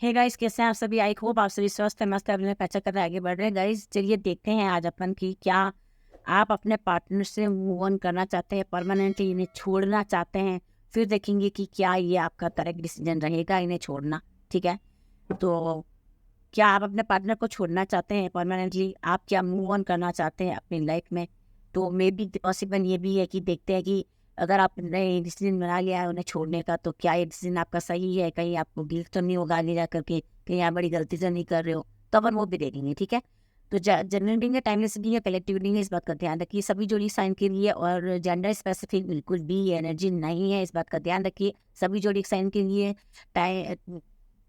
Hey guys, कैसे हैं आप सभी? आई होप आप सभी स्वस्थ हैं, मस्त हैं, अपने पैसा कर आगे बढ़ रहे हैं। गाइस चलिए देखते हैं आज अपन की क्या आप अपने पार्टनर से मूव ऑन करना चाहते हैं, परमानेंटली इन्हें छोड़ना चाहते हैं। फिर देखेंगे कि क्या ये आपका करेक्ट डिसीजन रहेगा इन्हें छोड़ना। ठीक है, तो क्या आप अपने पार्टनर को छोड़ना चाहते हैं परमानेंटली? आप क्या मूव ऑन करना चाहते हैं अपनी लाइफ में? तो मे बी पॉसिबल ये भी है कि देखते हैं कि अगर आपने डिसीजन बना लिया है उन्हें छोड़ने का, तो क्या ये डिसीजन आपका सही है? कहीं आपको गिल्ट तो नहीं होगा आगे जा करके, कहीं आप बड़ी गलती तो नहीं कर रहे हो? तो अपन वो भी देखेंगे। ठीक है, तो जनरल है, टाइमलेस है, कलेक्टिव है, इस बात का ध्यान रखिए। सभी जोड़ी साइन के लिए और जेंडर स्पेसिफिक बिल्कुल भी एनर्जी नहीं है, इस बात का ध्यान रखिए। सभी जोड़ी साइन के लिए टाइम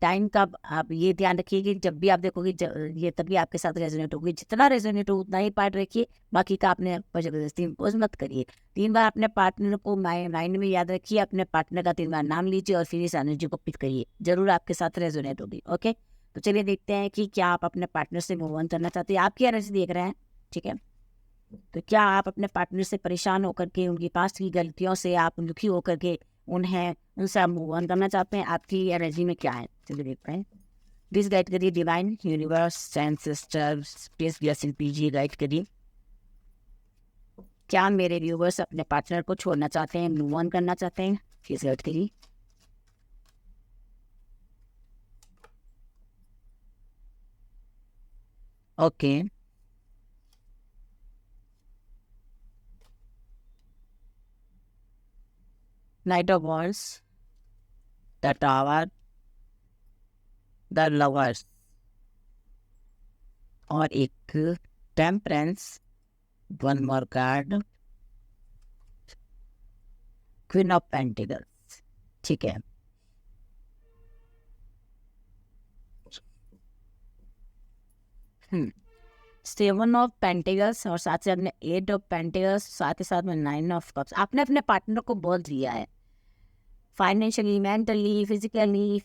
टाइम का आप ये ध्यान रखिए कि जब भी आप देखोगे ये तभी आपके साथ रेजोनेट होगी। जितना रेजोनेट हो उतना ही पार्ट रखिए, बाकी का अपने पर जबरदस्ती इम्पोज मत करिए। 3 बार अपने पार्टनर को माइंड में याद रखिए, अपने पार्टनर का 3 बार नाम लीजिए और फिर इस एनर्जी को पिक करिए, जरूर आपके साथ रेजोनेट होगी। ओके, तो चलिए देखते हैं कि क्या आप अपने पार्टनर से मूव ऑन करना चाहते हैं। आप क्या एनर्जी देख रहे हैं? ठीक है, तो क्या आप अपने पार्टनर से परेशान होकर के, उनकी पास्ट की गलतियों से आप दुखी होकर के उनसे आप मूव ऑन करना चाहते हैं? आपकी एनर्जी में क्या है, चलिए देखते हैं। प्लीज गाइड करिए divine universe ancestor space blessing, PG guide करिए। क्या मेरे व्यूवर्स अपने पार्टनर को छोड़ना चाहते हैं, मूव ऑन करना चाहते हैं? प्लीज गाइड करिए। Okay, night of wands, the tower, the lovers और एक temperance, one more card, queen of pentacles. ठीक है, सेवन ऑफ पेंटिकल्स और साथ से अपने 8 ऑफ पेंटिकल्स, साथ ही साथ में 9 ऑफ कप्स। आपने अपने पार्टनर को बहुत दिया है, फाइनेंशियली, मेंटली, फिजिकली,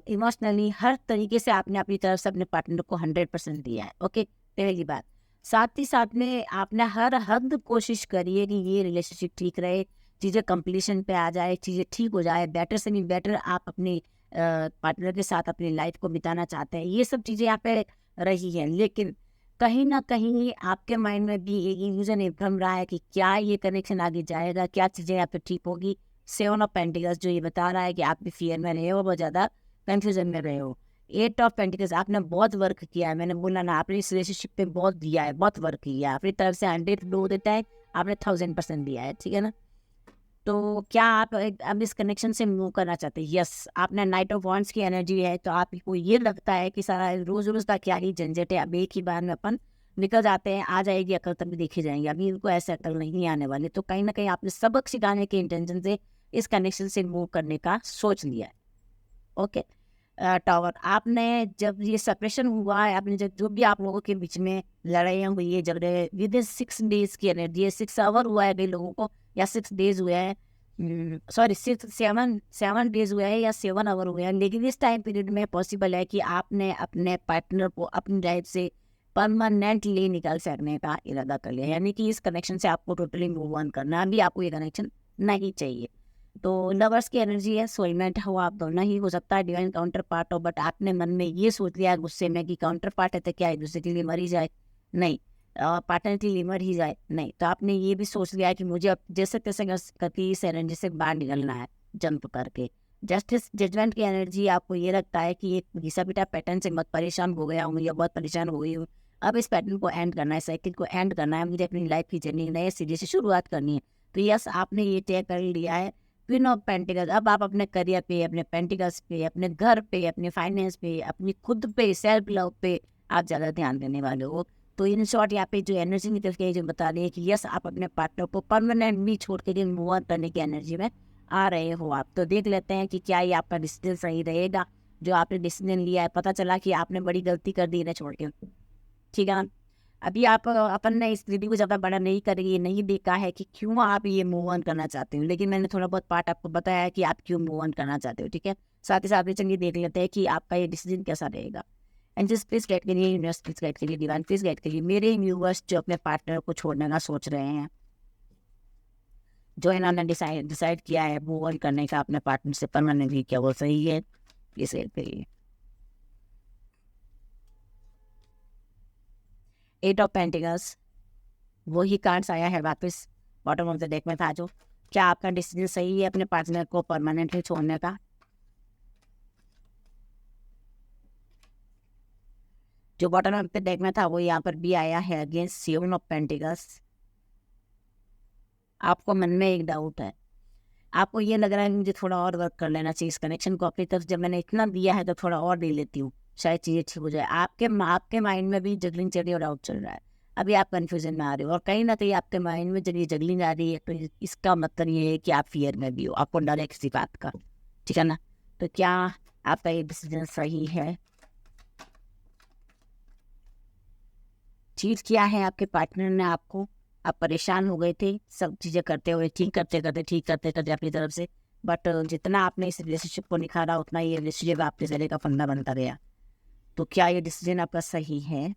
इमोशनली, हर तरीके से आपने अपनी तरफ से अपने पार्टनर को 100% दिया है। ओके, पहली बात। साथ ही साथ में आपने हर हद कोशिश करी है कि ये रिलेशनशिप ठीक रहे, चीज़ें कंप्लीशन पे आ जाए, चीज़ें ठीक हो जाए, बेटर से भी बेटर आप अपने पार्टनर के साथ अपनी लाइफ को बिताना चाहते हैं। ये सब चीज़ें यहाँ पे रही हैं, लेकिन कहीं ना कहीं आपके माइंड में भी एक इल्यूजन ये भ्रम रहा है कि क्या ये कनेक्शन आगे जाएगा, क्या चीज़ें यहाँ पे ठीक होगी। 7 ऑफ पेंटिकल्स जो ये बता रहा है कि आप भी फियर में रहे हो, बहुत ज़्यादा कंफ्यूजन में रहे हो। 8 ऑफ पेंटिकल्स, आपने बहुत वर्क किया है, मैंने बोला ना, आपने इस रिलेशनशिप पे बहुत दिया है, बहुत वर्क किया है, अपनी तरफ से 100 दो देता है, आपने 1000% दिया है। ठीक है ना, तो क्या आप अब इस कनेक्शन से मूव करना चाहते हैं? यस, आपने नाइट ऑफ वॉन्ड्स की एनर्जी है, तो आपको ये लगता है कि सारा रोज रोज का क्या ही झंझट है, अब एक ही बार में अपन निकल जाते हैं, आ जाएगी अकल तभी देखी जाएंगे, अभी इनको ऐसे अकल नहीं आने वाली। तो कहीं ना कहीं आपने सबक सिखाने के इंटेंशन से इस कनेक्शन से मूव करने का सोच लिया है। ओके, टावर, आपने जब ये सेपरेशन हुआ है, आपने जब जो भी आप लोगों के बीच में लड़ाइयाँ हुई है, झगड़े, विद इन 6 डेज की एनर्जी है, 6 आवर हुआ है कई लोगों को, या 6 डेज हुए हैं, सॉरी 7 डेज हुए हैं या 7 आवर हुए हैं, लेकिन इस टाइम पीरियड में पॉसिबल है कि आपने अपने पार्टनर को अपनी लाइफ से परमानेंटली निकाल फेंकने का इरादा कर लिया, यानी कि इस कनेक्शन से आपको टोटली मूव ऑन करना, अभी आपको ये कनेक्शन नहीं चाहिए। तो लवर्स की एनर्जी है, सोलमेट हो, आप दोनों ही हो सकता है, डिवाइन काउंटर पार्ट हो, बट आपने मन में ये सोच लिया गुस्से में कि काउंटर पार्ट है तो क्या एक दूसरे के लिए मर ही जाए, नहीं, पार्टनर के लिए मर ही जाए, नहीं, तो आपने ये भी सोच लिया कि मुझे अब जैसे तैसे करके इस एनर्जी से बाहर निकलना है, जंप करके। जस्टिस जजमेंट की एनर्जी, आपको ये लगता है कि एक घिसा पिटा पैटर्न से मत परेशान हो गया हूँ या बहुत परेशान हो गई हूँ, अब इस पैटर्न को एंड करना है, साइकिल को एंड करना है, मुझे अपनी लाइफ की जर्नी नए सिरे से शुरुआत करनी है। तो यस, आपने ये तय कर लिया है, क्वीन ऑफ पेंटिकल्स। अब आप अपने करियर पे, अपने पेंटिकल्स पे, अपने घर पे, अपने फाइनेंस पे, अपनी खुद पे, सेल्फ लव पे आप ज़्यादा ध्यान देने वाले हो। तो इन शॉर्ट यहाँ पे जो एनर्जी निकल के जो बता रही है कि यस, आप अपने पार्टनर को परमानेंटली छोड़ के मूव ऑन करने की एनर्जी में आ रहे हो आप। तो देख लेते हैं कि क्या ये आपका डिसीजन सही रहेगा, जो आपने डिसीजन लिया है। पता चला कि आपने बड़ी गलती कर दी इन्हें छोड़ के, ठीक है ना। अभी आप अपन ने इस वीडियो को ज़्यादा बड़ा नहीं करेंगे, नहीं देखा है कि क्यों आप ये मूव ऑन करना चाहते हो, लेकिन मैंने थोड़ा बहुत पार्ट आपको बताया है कि आप क्यों मूव ऑन करना चाहते हो। ठीक है, साथ ही साथ में चलिए देख लेते हैं कि आपका ये डिसीजन कैसा रहेगा। एंड जस्ट प्लीज गाइड करिए, यूनिवर्स प्लीज गाइड करिए, डिवाइन प्लीज गाइड करिए मेरे व्यूवर्स जो अपने पार्टनर को छोड़ने का सोच रहे हैं, जो इन्होंने डिसाइड किया है मूव ऑन करने का अपने पार्टनर से परमानेंटली, क्या वो सही है? प्लीज गाइड करिए। एट ऑफ पेंटिकल्स, वही कार्ड्स आया है वापस बॉटम ऑफ द डेक में था जो। क्या आपका डिसीजन सही है अपने पार्टनर को परमानेंटली छोड़ने का? जो बॉटम ऑफ द डेक में था वो यहाँ पर भी आया है अगेंस्ट सेवन ऑफ पेंटिकल्स। आपको मन में एक डाउट है, आपको ये लग रहा है मुझे थोड़ा और वर्क कर लेना चाहिए इस कनेक्शन को अपनी तरफ, जब मैंने इतना दिया है तो थोड़ा और दे लेती हूँ, शायद चीज़ें ठीक हो जाए। आपके माइंड में भी जगलिंग चल रही है और डाउट चल रहा है, अभी आप कन्फ्यूजन में आ रहे हो, और कहीं ना कहीं आपके माइंड में जब ये जगलिंग आ रही है तो इसका मतलब ये है कि आप फियर में भी हो, आपको डर है किसी बात का, ठीक है ना? तो क्या आपका ये डिसीजन सही है? चीज क्या है, आपके पार्टनर ने आपको, आप परेशान हो गए थे सब चीज़ें करते हुए, ठीक करते करते अपनी तरफ से, बट जितना आपने इस रिलेशनशिप को निखारा उतना ये रिलेशनशिप आपके जरिए का फंदा बनता गया। तो क्या ये डिसीजन आपका सही है?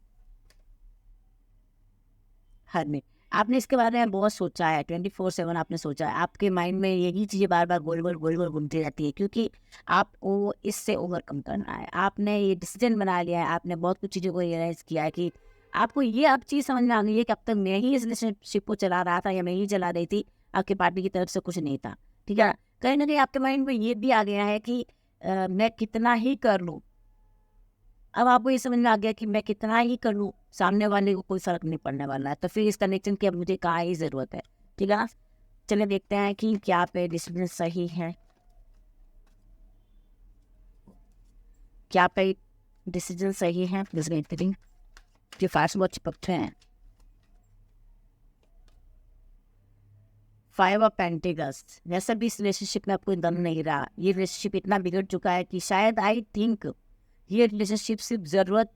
हर में आपने इसके बारे में बहुत सोचा है, 24/7 आपने सोचा है, आपके माइंड में यही चीज़ें बार बार गोल गोल घूमती रहती है, क्योंकि आपको इससे ओवरकम करना है। आपने ये डिसीजन बना लिया है, आपने बहुत कुछ चीज़ों को रियलाइज़ किया है कि आपको ये अब चीज़ समझ में आ गई है कि अब तक मैं ही इस रिलेशनशिप को चला रहा था या मैं ही चला रही थी, आपके पार्टनर की तरफ से कुछ नहीं था, ठीक है? कहीं ना कहीं आपके माइंड में ये भी आ गया है कि मैं कितना ही कर लूँ, अब आपको ये समझ में आ गया कि मैं कितना ही कर लूँ सामने वाले को कोई फर्क नहीं पड़ने वाला है, तो फिर इस कनेक्शन की अब मुझे कहाँ ही ज़रूरत है, ठीक है ना? चलिए देखते हैं कि क्या पे डिसीजन सही है, क्या पे डिसीजन सही है। बेहतरीन कि फास्ट बहुत चिपकते हैं। 5 ऑफ पेंटिकल्स, वैसे भी इस रिलेशनशिप में आपको दम नहीं रहा, ये रिलेशनशिप इतना बिगड़ चुका है कि शायद आई थिंक ये रिलेशनशिप सिर्फ ज़रूरत,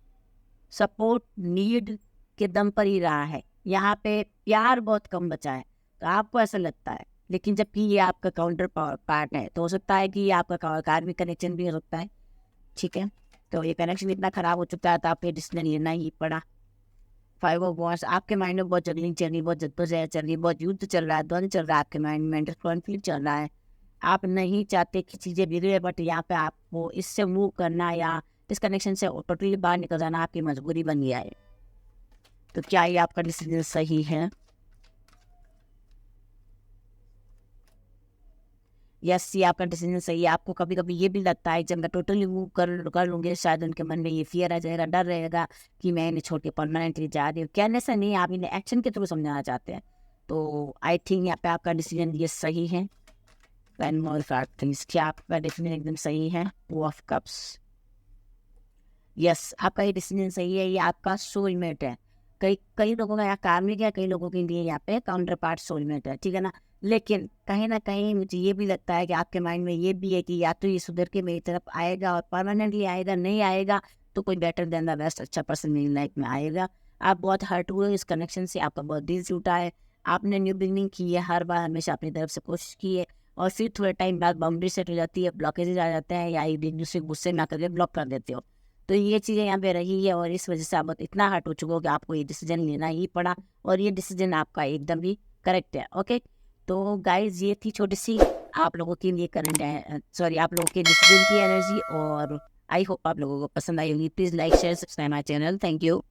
सपोर्ट, नीड के दम पर ही रहा है, यहाँ पे प्यार बहुत कम बचा है, तो आपको ऐसा लगता है। लेकिन जबकि ये आपका काउंटर पार्ट है, तो हो सकता है कि ये आपका कार्मिक कनेक्शन भी हो सकता है, ठीक है? तो ये कनेक्शन इतना खराब हो चुका है तो आपको डिसीजन लेना ही पड़ा। 5 ऑफ वॉन्ड्स, आपके माइंड में बहुत जगलिंग चल रही, बहुत जद्दोजहद चल रही, बहुत युद्ध चल रहा है, द्वंद्व चल रहा है आपके माइंड में, मेंटल कॉन्फ्लिक्ट चल रहा है। आप नहीं चाहते कि चीज़ें बिगड़े, बट यहाँ पे आपको इससे मूव करना या इस कनेक्शन से टोटली बाहर निकल जाना आपकी मजबूरी बन गया है। तो क्या ये आपका डिसीजन सही है? यस, ये आपका डिसीजन सही है। आपको कभी कभी ये भी लगता है जब मैं टोटली मूव कर लूँगी शायद उनके मन में ये फियर आ जाएगा, डर रहेगा कि मैं इन्हें छोड़ के परमानेंटली जा रही हूँ। कहने से नहीं, आप इन्हें एक्शन के थ्रू समझाना चाहते हैं। तो आई थिंक यहाँ पे आपका डिसीजन ये सही है। वन मोर कार्ड प्लीज, क्या आपका डिसीजन एकदम सही है? 2 ऑफ कप्स, यस, आपका ये डिसीजन सही है। ये आपका सोलमेट है। कई कई लोगों का यहाँ कार्मिक है, कई लोगों के लिए यहाँ पे काउंटर पार्ट सोलमेट है, ठीक है ना? लेकिन कहीं ना कहीं मुझे ये भी लगता है कि आपके माइंड में ये भी है कि या तो ये सुधर के मेरी तरफ आएगा और परमानेंटली आएगा, नहीं आएगा तो कोई बेटर देन द बेस्ट अच्छा पर्सन मेरी लाइफ में आएगा। आप बहुत हर्ट हुए इस कनेक्शन से, आपका बहुत दिल टूटा है, आपने न्यू बिगनिंग की है, हर बार हमेशा अपनी तरफ से कोशिश की है, और फिर थोड़े टाइम बाद बाउंड्री सेट हो जाती है, ब्लॉकेजेज आ जाते हैं, या एक दूसरे गुस्से में आकर के ब्लॉक कर देते हो। तो ये चीज़ें यहाँ पे रही है, और इस वजह से आप इतना हर्ट हो चुके हो कि आपको ये डिसीजन लेना ही पड़ा, और ये डिसीजन आपका एकदम ही करेक्ट है। ओके, तो गाइज ये थी छोटी सी आप लोगों के लिए आप लोगों के डिसीजन की एनर्जी, और आई होप आप लोगों को पसंद आई होगी। Please like share subscribe my channel. Thank you.